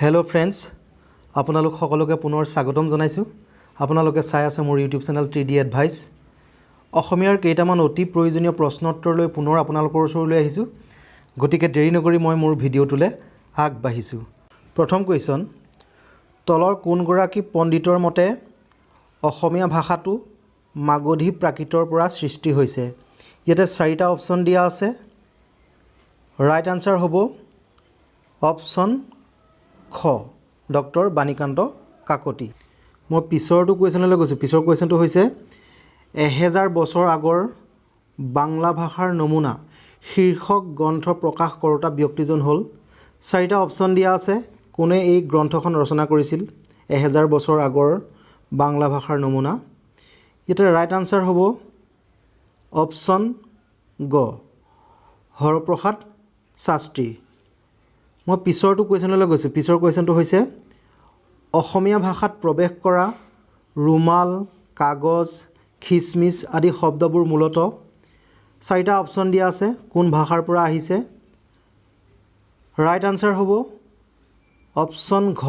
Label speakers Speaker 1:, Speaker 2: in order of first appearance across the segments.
Speaker 1: Hello friends, আপোনালোক সকলোকে পুনৰ স্বাগতম জনাইছো। আপোনালোকে চাই আছে মোৰ YouTube চেনেল 3D Advice। অসমীয়াৰ কেইটামান অতি প্ৰয়োজনীয় প্ৰশ্নোত্তৰলৈ পুনৰ আপোনালোকৰ ওচৰলৈ আহিছো। গতিকে দেৰি নকৰি মই মোৰ ভিডিঅ'টোলে আগবাঢ়িছো। প্ৰথম কোৱেশ্চন, তলৰ কোনগৰাকী পণ্ডিতৰ মতে অসমীয়া ভাষাটো মাগধী প্ৰাকৃতৰ পৰা সৃষ্টি হৈছে? ইয়াতে চাৰিটা অপচন দিয়া আছে। ৰাইট আনসাৰ হ'ব অপচন খ, ডক্টৰ বাণীকান্ত কাকতি। মই পিছৰটো কুৱেশ্যনলৈ গৈছোঁ। পিছৰ কুৱেশ্যনটো হৈছে 1000 বছৰ আগৰ বাংলা ভাষাৰ নমুনা শীৰ্ষক গ্ৰন্থ প্ৰকাশ কৰোঁতা ব্যক্তিজন হ'ল। চাৰিটা অপচন দিয়া আছে। কোনে এই গ্ৰন্থখন ৰচনা কৰিছিল? 1000 বছৰ আগৰ বাংলা ভাষাৰ নমুনা। ইয়াতে ৰাইট আনসাৰ হ'ব অপচন গ, হৰপ্ৰসাদ শাস্ত্ৰী। মই পিছৰটো কুৱেশ্যনলৈ গৈছোঁ। পিছৰ কুৱেশ্যনটো হৈছে অসমীয়া ভাষাত প্ৰৱেশ কৰা ৰুমাল, কাগজ, খিচমিচ আদি শব্দবোৰ মূলতঃ চাৰিটা অপচন দিয়া আছে। কোন ভাষাৰ পৰা আহিছে? ৰাইট আনসাৰ হ'ব অপচন ঘ,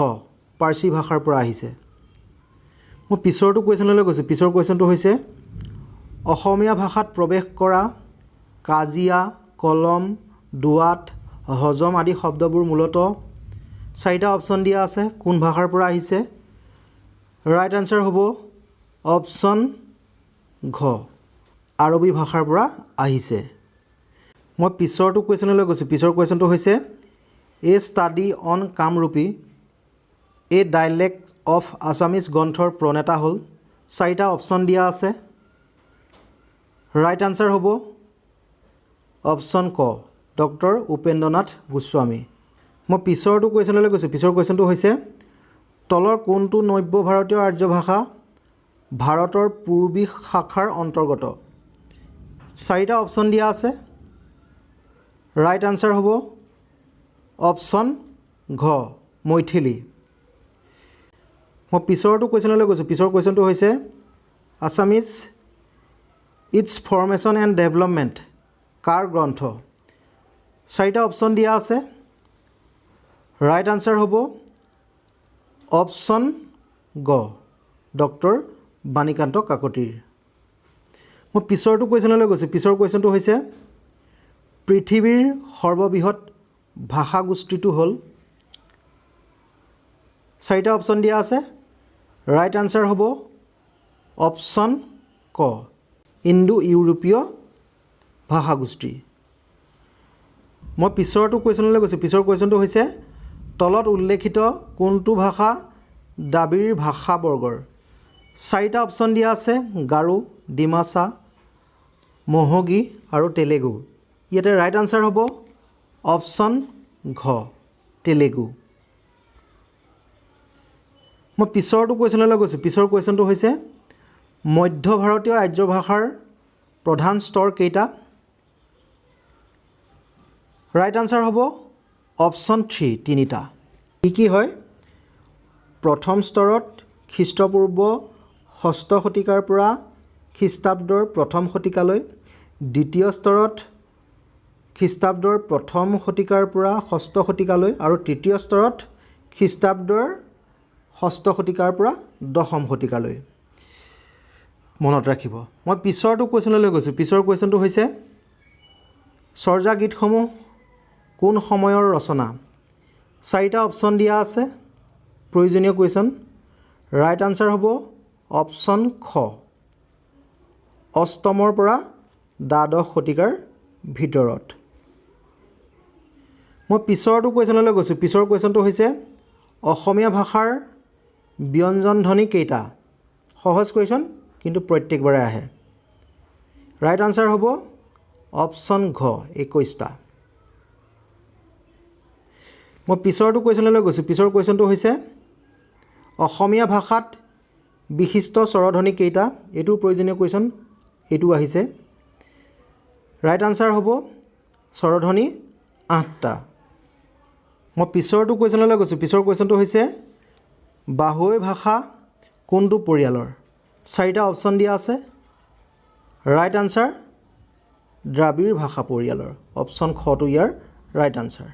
Speaker 1: পাৰ্চী ভাষাৰ পৰা আহিছে। মই পিছৰটো কুৱেশ্যনলৈ গৈছোঁ। পিছৰ কুৱেশ্যনটো হৈছে অসমীয়া ভাষাত প্ৰৱেশ কৰা কাজিয়া, কলম, দোৱাত, হজম আদি শব্দবোৰ মূলতঃ চাৰিটা অপচন দিয়া আছে। কোন ভাষাৰ পৰা আহিছে? ৰাইট আনসাৰ হ'ব অপচন ঘ, আৰবী ভাষাৰ পৰা আহিছে। মই পিছৰটো কুৱেশ্যনলৈ গৈছোঁ। পিছৰ কুৱেশ্যনটো হৈছে a study on Kamrupi a dialect of Assamese গ্ৰন্থৰ প্ৰণেতা হ'ল। চাৰিটা অপচন দিয়া আছে। ৰাইট আনসাৰ হ'ব অপচন ক, ডক্টৰ উপেন্দ্ৰনাথ গোস্বামী। মই পিছৰটো কুৱেশ্যনলৈ গৈছোঁ। পিছৰ কুৱেশ্যনটো হৈছে তলৰ কোনটো নব্য ভাৰতীয় আৰ্য ভাষা ভাৰতৰ পূৰ্বী শাখাৰ অন্তৰ্গত? চাৰিটা অপচন দিয়া আছে। ৰাইট আনসাৰ হ'ব অপচন ঘ, মৈথিলী। মই পিছৰটো কুৱেশ্যনলৈ গৈছোঁ। পিছৰ কুৱেশ্যনটো হৈছে Assamese its formation and development কাৰ গ্ৰন্থ? চাৰিটা অপচন দিয়া আছে। ৰাইট আনসাৰ হ'ব অপচন গ, ডক্টৰ বাণীকান্ত কাকতিৰ। মই পিছৰটো কুৱেশ্যনলৈ গৈছোঁ। পিছৰ কুৱেশ্যনটো হৈছে পৃথিৱীৰ সৰ্ববৃহৎ ভাষাগোষ্ঠীটো হ'ল। চাৰিটা অপচন দিয়া আছে। ৰাইট আনসাৰ হ'ব অপচন ক, ইণ্ডো ইউৰোপীয় ভাষাগোষ্ঠী। মই পিছৰটো কুৱেশ্যনলৈ গৈছোঁ। পিছৰ কুৱেশ্যনটো হৈছে তলত উল্লেখিত কোনটো ভাষা দ্ৰাবিড় ভাষাবৰ্গৰ? চাৰিটা অপচন দিয়া আছে। গাৰো, ডিমাচা, মহগী আৰু তেলেগু। ইয়াতে ৰাইট আনসাৰ হ'ব অপচন ঘ, তেলেগু। মই পিছৰটো কুৱেশ্যনলৈ গৈছোঁ। পিছৰ কুৱেশ্যনটো হৈছে মধ্য ভাৰতীয় আৰ্য ভাষাৰ প্ৰধান স্তৰ কেইটা? ৰাইট আনসাৰ হ'ব অপচন 3, তিনিটা। কি হয়? প্ৰথম স্তৰত খ্ৰীষ্টপূৰ্ব 6ষ্ঠ শতিকাৰ পৰা খ্ৰীষ্টাব্দৰ প্ৰথম শতিকালৈ, দ্বিতীয় স্তৰত খ্ৰীষ্টাব্দৰ প্ৰথম শতিকাৰ পৰা 6ষ্ঠ শতিকালৈ আৰু তৃতীয় স্তৰত খ্ৰীষ্টাব্দৰ 6ষ্ঠ শতিকাৰ পৰা 10ম শতিকালৈ। মনত ৰাখিব। মই পিছৰটো কুৱেশ্যনলৈ গৈছোঁ। পিছৰ কুৱেশ্যনটো হৈছে চৰ্যা গীতসমূহ কোন সময়ৰ ৰচনা? চাৰিটা অপচন দিয়া আছে। প্ৰয়োজনীয় কুৱেশ্যন। ৰাইট আনসাৰ হ'ব অপচন খ, 8মৰ পৰা 12 শতিকাৰ ভিতৰত। মই পিছৰটো কুৱেশ্যনলৈ গৈছোঁ। পিছৰ কুৱেশ্যনটো হৈছে অসমীয়া ভাষাৰ ব্যঞ্জন ধ্বনি কেইটা? সহজ কুৱেশ্যন, কিন্তু প্ৰত্যেকবাৰে আহে। ৰাইট আনসাৰ হ'ব অপচন ঘ, 21টা। মই পিছৰটো কুৱেশ্যনলৈ গৈছোঁ। পিছৰ কুৱেশ্যনটো হৈছে অসমীয়া ভাষাত বিশিষ্ট স্বৰধ্বনি কেইটা? এইটো প্ৰয়োজনীয় কুৱেশ্যন, এইটো আহিছে। ৰাইট আনসাৰ হ'ব স্বৰধ্বনি 8টা। মই পিছৰটো কুৱেশ্যনলৈ গৈছোঁ। পিছৰ কুৱেশ্যনটো হৈছে বাহুই ভাষা কোনটো পৰিয়ালৰ? চাৰিটা অপচন দিয়া আছে। ৰাইট আনসাৰ দ্ৰাবিড় ভাষা পৰিয়ালৰ। অপচন খটো ইয়াৰ ৰাইট আনসাৰ।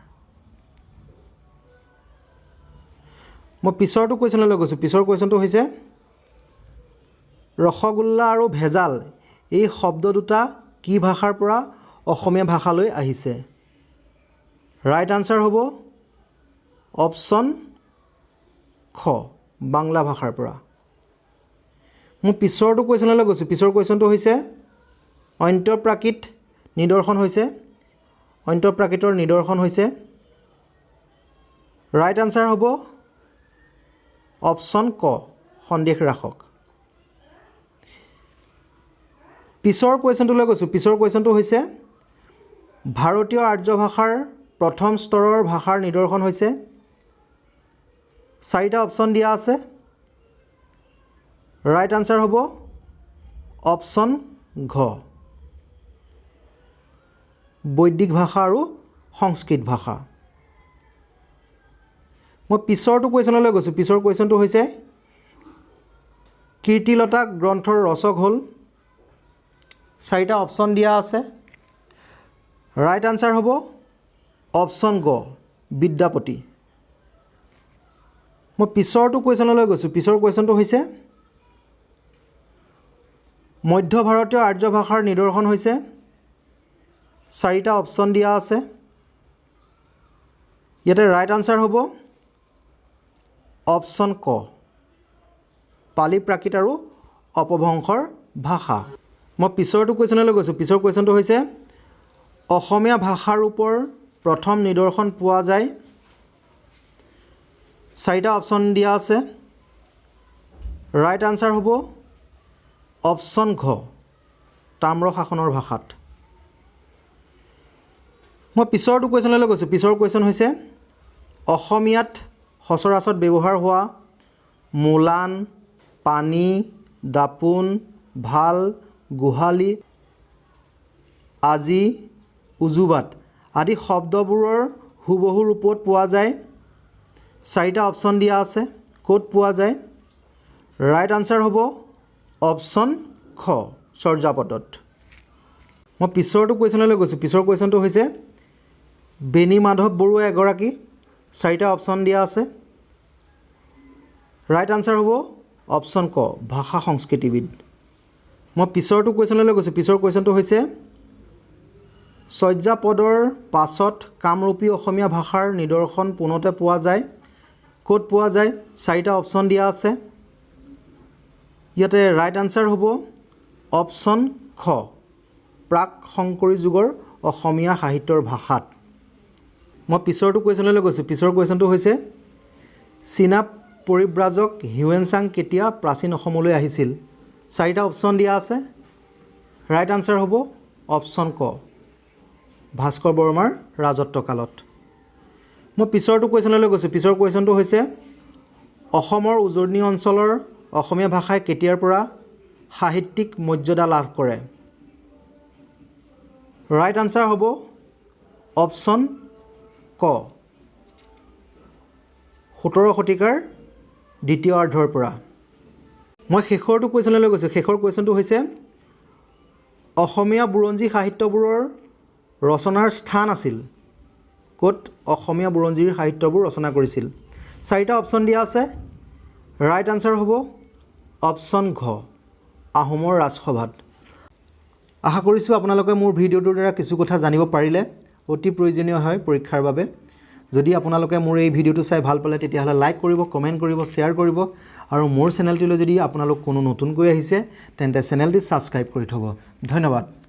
Speaker 1: মই পিছৰটো কুৱেশ্যনলৈ গৈছোঁ পিছৰ কুৱেশ্যনটো হৈছে ৰসগোল্লা আৰু ভেজাল এই শব্দ দুটা কি ভাষাৰ পৰা অসমীয়া ভাষালৈ আহিছে ৰাইট আনসাৰ হ'ব অপশ্যন খ বাংলা ভাষাৰ পৰা মই পিছৰটো কুৱেশ্যনলৈ গৈছোঁ পিছৰ কুৱেশ্যনটো হৈছে অন্তঃপ্ৰাকৃত নিদৰ্শন হৈছে অন্তঃপ্ৰাকৃতৰ নিদৰ্শন হৈছে ৰাইট আনসাৰ হ'ব অপশ্যন ক সন্দেহ ৰাখক পিছৰ কুৱেশ্যনটোলৈ গৈছোঁ পিছৰ কুৱেশ্যনটো হৈছে ভাৰতীয় আৰ্য ভাষাৰ প্ৰথম স্তৰৰ ভাষাৰ নিদৰ্শন হৈছে চাৰিটা অপশ্যন দিয়া আছে ৰাইট আনসাৰ হ'ব অপশ্যন ঘ বৈদিক ভাষা আৰু সংস্কৃত ভাষা মই পিছৰটো কুৱেশ্যনলৈ গৈছোঁ পিছৰ কুৱেশ্যনটো হৈছে কীৰ্তিলতা গ্ৰন্থৰ ৰচক হ'ল চাৰিটা অপশ্যন দিয়া আছে ৰাইট আনসাৰ হ'ব অপশ্যন গ বিদ্যাপতি মই পিছৰটো কুৱেশ্যনলৈ গৈছোঁ পিছৰ কুৱেশ্যনটো হৈছে মধ্য ভাৰতীয় আৰ্য ভাষাৰ নিদৰ্শন হৈছে চাৰিটা অপশ্যন দিয়া আছে ইয়াতে ৰাইট আনসাৰ হ'ব অপশ্যন ক পালি প্ৰাকৃত আৰু অপভ্ৰংশৰ ভাষা মই পিছৰটো কুৱেশ্যনলৈ গৈছোঁ পিছৰ কুৱেশ্যনটো হৈছে অসমীয়া ভাষাৰ ওপৰ প্ৰথম নিদৰ্শন পোৱা যায় চাৰিটা অপশ্যন দিয়া আছে ৰাইট আনসাৰ হ'ব অপশ্যন ঘ তাম্ৰ শাসনৰ ভাষাত মই পিছৰটো কুৱেশ্যনলৈ গৈছোঁ পিছৰ কুৱেশ্যন হৈছে অসমীয়াত সচৰাচৰ ব্যৱহাৰ হোৱা মোলান পানী দাপোন ভাল গোহালি আজি উজুবাত আদি শব্দবোৰৰ হুবহু ৰূপত পোৱা যায় চাৰিটা অপশ্যন দিয়া আছে ক'ত পোৱা যায় ৰাইট আনসাৰ হ'ব অপশ্যন খ চৰ্যাপদত মই পিছৰটো কুৱেশ্যনলৈ গৈছোঁ পিছৰ কুৱেশ্যনটো হৈছে বেণী মাধৱ বৰুৱা এগৰাকী চাৰিটা অপশ্যন দিয়া আছে ৰাইট আনসাৰ হ'ব অপশ্যন ক ভাষা সংস্কৃতিবিদ মই পিছৰটো কুৱেশ্যনলৈ গৈছোঁ পিছৰ কুৱেশ্যনটো হৈছে চৰ্যাপদৰ পাছত কামৰূপী অসমীয়া ভাষাৰ নিদৰ্শন পোনতে পোৱা যায় ক'ত পোৱা যায় চাৰিটা অপশ্যন দিয়া আছে ইয়াতে ৰাইট আনসাৰ হ'ব অপশ্যন খ প্ৰাক শংকৰী যুগৰ অসমীয়া সাহিত্যৰ ভাষাত মই পিছৰটো কুৱেশ্যনলৈ গৈছোঁ পিছৰ কুৱেশ্যনটো হৈছে চীনা পৰিব্ৰাজক হিউৱেনচাং কেতিয়া প্ৰাচীন অসমলৈ আহিছিল চাৰিটা অপশ্যন দিয়া আছে ৰাইট আনসাৰ হ'ব অপশ্যন ক ভাস্কৰ বৰ্মাৰ ৰাজত্বকালত মই পিছৰটো কুৱেশ্যনলৈ গৈছোঁ পিছৰ কুৱেশ্যনটো হৈছে অসমৰ উজনি অঞ্চলৰ অসমীয়া ভাষাই কেতিয়াৰ পৰা সাহিত্যিক মৰ্যাদা লাভ কৰে ৰাইট আনসাৰ হ'ব অপশ্যন ক 17 শতিকাৰ দ্বিতীয় অৰ্ধৰ পৰা মই শেষৰটো কুৱেশ্যনলৈ গৈছোঁ শেষৰ কুৱেশ্যনটো হৈছে অসমীয়া বুৰঞ্জী সাহিত্যবোৰৰ ৰচনাৰ স্থান আছিল ক'ত অসমীয়া বুৰঞ্জীৰ সাহিত্যবোৰ ৰচনা কৰিছিল চাৰিটা অপশ্যন দিয়া আছে ৰাইট আনসাৰ হ'ব অপশ্যন ঘ আহোমৰ ৰাজসভাত আশা কৰিছোঁ আপোনালোকে মোৰ ভিডিঅ'টোৰ দ্বাৰা কিছু কথা জানিব পাৰিলে অতি প্ৰয়োজনীয় হয় পৰীক্ষাৰ বাবে যদি আপোনালোকে মোৰ এই ভিডিঅ'টো চাই ভাল পালে তেতিয়াহ'লে লাইক কৰিব কমেণ্ট কৰিব শ্বেয়াৰ কৰিব আৰু মোৰ চেনেলটোলৈ যদি আপোনালোক কোনো নতুনকৈ আহিছে তেন্তে চেনেলটি ছাবস্ক্ৰাইব কৰি থ'ব ধন্যবাদ